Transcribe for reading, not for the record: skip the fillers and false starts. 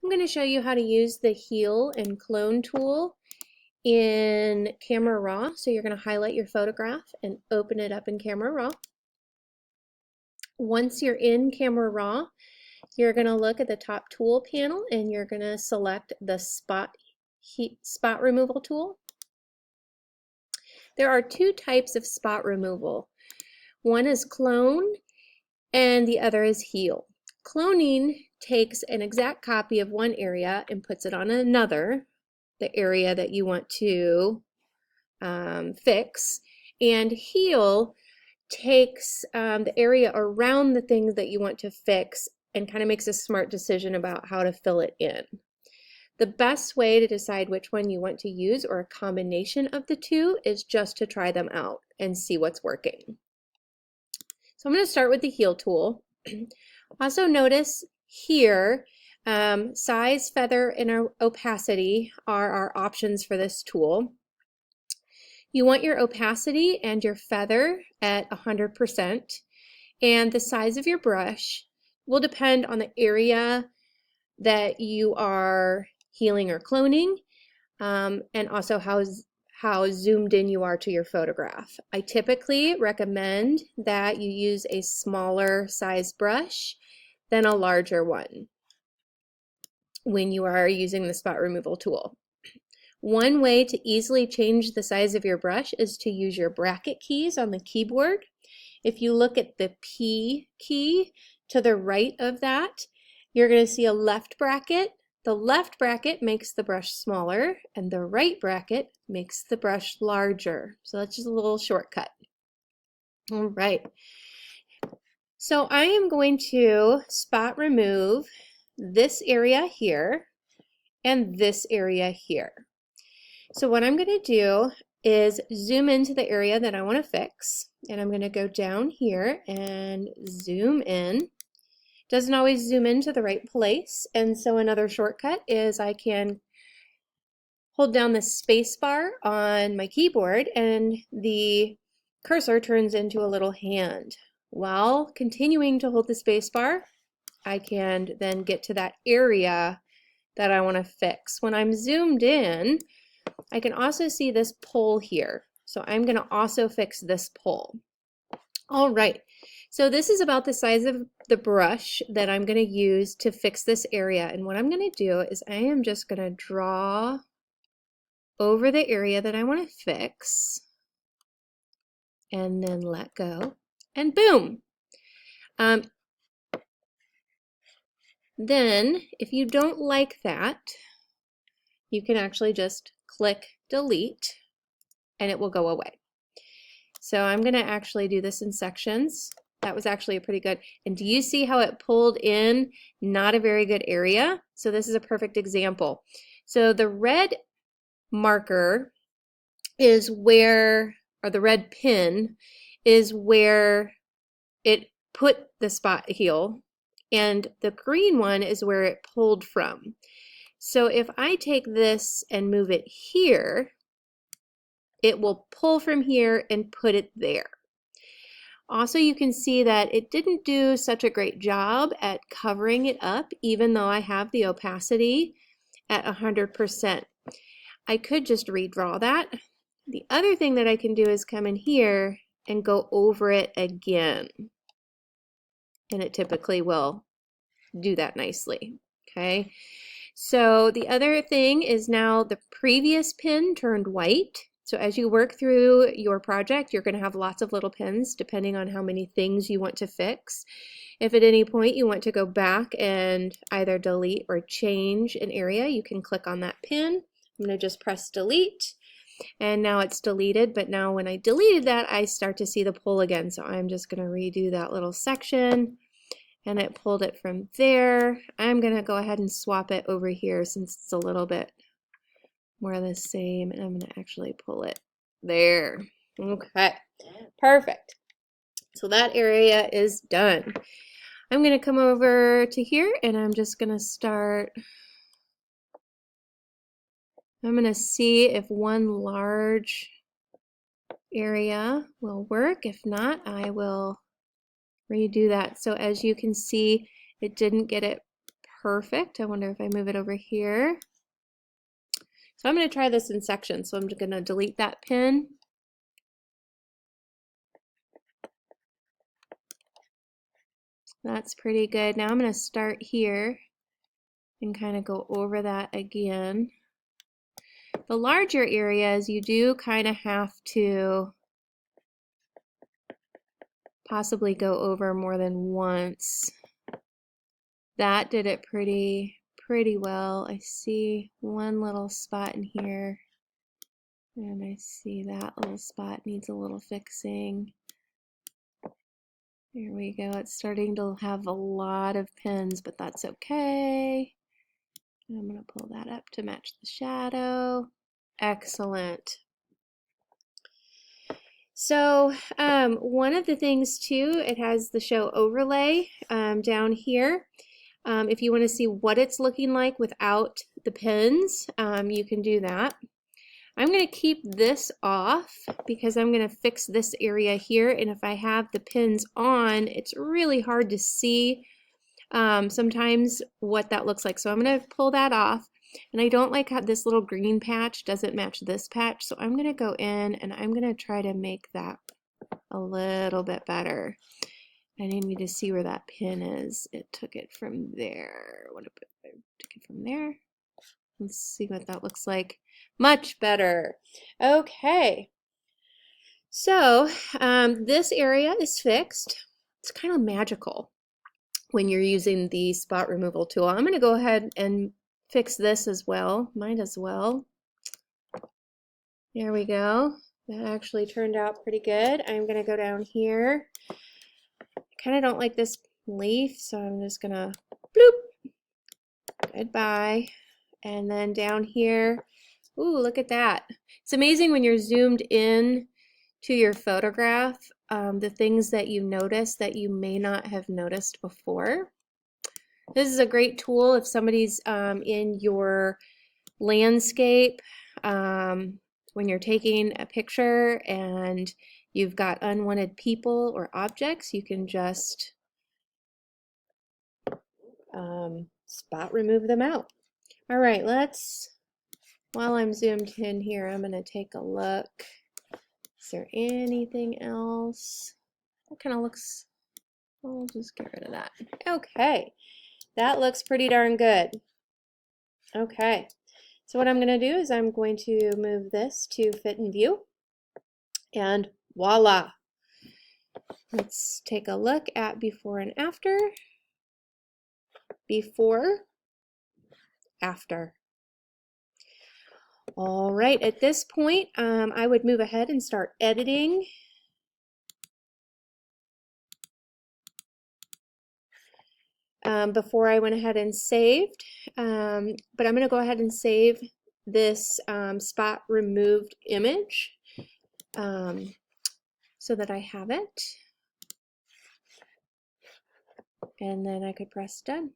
I'm going to show you how to use the Heal and Clone tool in Camera Raw. So you're going to highlight your photograph and open it up in Camera Raw. Once you're in Camera Raw, you're going to look at the top tool panel and you're going to select the spot removal tool. There are two types of spot removal. One is clone and the other is heal. Cloning takes an exact copy of one area and puts it on another, the area that you want to fix, and heal takes the area around the things that you want to fix and kind of makes a smart decision about how to fill it in. The best way to decide which one you want to use, or a combination of the two, is just to try them out and see what's working. So I'm going to start with the Heal tool. Also notice here, size, feather, and opacity are our options for this tool. You want your opacity and your feather at 100%, and the size of your brush will depend on the area that you are healing or cloning, and also how zoomed in you are to your photograph. I typically recommend that you use a smaller size brush than a larger one when you are using the spot removal tool. One way to easily change the size of your brush is to use your bracket keys on the keyboard. If you look at the P key to the right of that, you're going to see a left bracket. The left bracket makes the brush smaller, and the right bracket makes the brush larger. So that's just a little shortcut. All right. So I am going to spot remove this area here and this area here. So what I'm going to do is zoom into the area that I want to fix, and I'm going to go down here and zoom in. Doesn't always zoom into the right place, and so another shortcut is I can hold down the space bar on my keyboard and the cursor turns into a little hand. While continuing to hold the space bar, I can then get to that area that I want to fix. When I'm zoomed in, I can also see this pole here. So I'm going to also fix this pole. All right. So this is about the size of the brush that I'm going to use to fix this area. And what I'm going to do is I am just going to draw over the area that I want to fix and then let go, and boom. Then if you don't like that, you can actually just click delete and it will go away. So I'm going to actually do this in sections. That was actually a pretty good. And do you see how it pulled in not a very good area? So this is a perfect example. So the red marker is where, or the red pin is where it put the spot heal, and the green one is where it pulled from. So if I take this and move it here, it will pull from here and put it there. Also, you can see that it didn't do such a great job at covering it up, even though I have the opacity at 100%. I could just redraw that. The other thing that I can do is come in here and go over it again. And it typically will do that nicely. Okay. So the other thing is now the previous pin turned white. So as you work through your project, you're going to have lots of little pins depending on how many things you want to fix. If at any point you want to go back and either delete or change an area, you can click on that pin. I'm going to just press delete, and now it's deleted. But now when I deleted that, I start to see the pull again. So I'm just going to redo that little section, and it pulled it from there. I'm going to go ahead and swap it over here since it's a little bit more the same, and I'm going to actually pull it there. Okay, perfect. So that area is done. I'm going to come over to here, and I'm just going to start. I'm going to see if one large area will work. If not, I will redo that. So as you can see, it didn't get it perfect. I wonder if I move it over here. So I'm going to try this in sections. So I'm going to delete that pin. That's pretty good. Now I'm going to start here and kind of go over that again. The larger areas, you do kind of have to possibly go over more than once. That did it pretty well. I see one little spot in here, and I see that little spot needs a little fixing. There we go. It's starting to have a lot of pins, but that's okay. I'm going to pull that up to match the shadow. Excellent. So one of the things too, it has the show overlay down here. If you want to see what it's looking like without the pins, you can do that. I'm going to keep this off because I'm going to fix this area here, and if I have the pins on, it's really hard to see sometimes what that looks like. So I'm going to pull that off, and I don't like how this little green patch doesn't match this patch, so I'm going to go in and I'm going to try to make that a little bit better. I need to see where that pin is. It took it from there. What if I took it from there? Let's see what that looks like. Much better. Okay. So this area is fixed. It's kind of magical when you're using the spot removal tool. I'm going to go ahead and fix this as well. Might as well. There we go. That actually turned out pretty good. I'm going to go down here. I kind of don't like this leaf, so I'm just going to bloop. Goodbye. And then down here, ooh, look at that. It's amazing when you're zoomed in to your photograph, the things that you notice that you may not have noticed before. This is a great tool if somebody's in your landscape, when you're taking a picture and you've got unwanted people or objects, you can just spot remove them out. All right, while I'm zoomed in here, I'm going to take a look. Is there anything else? That kind of looks, I'll just get rid of that. Okay, that looks pretty darn good. Okay, so what I'm going to do is I'm going to move this to fit and view, and voila. Let's take a look at before and after. Before, after. All right, at this point, I would move ahead and start editing. Before I went ahead and saved, but I'm going to go ahead and save this spot removed image so that I have it, and then I could press done.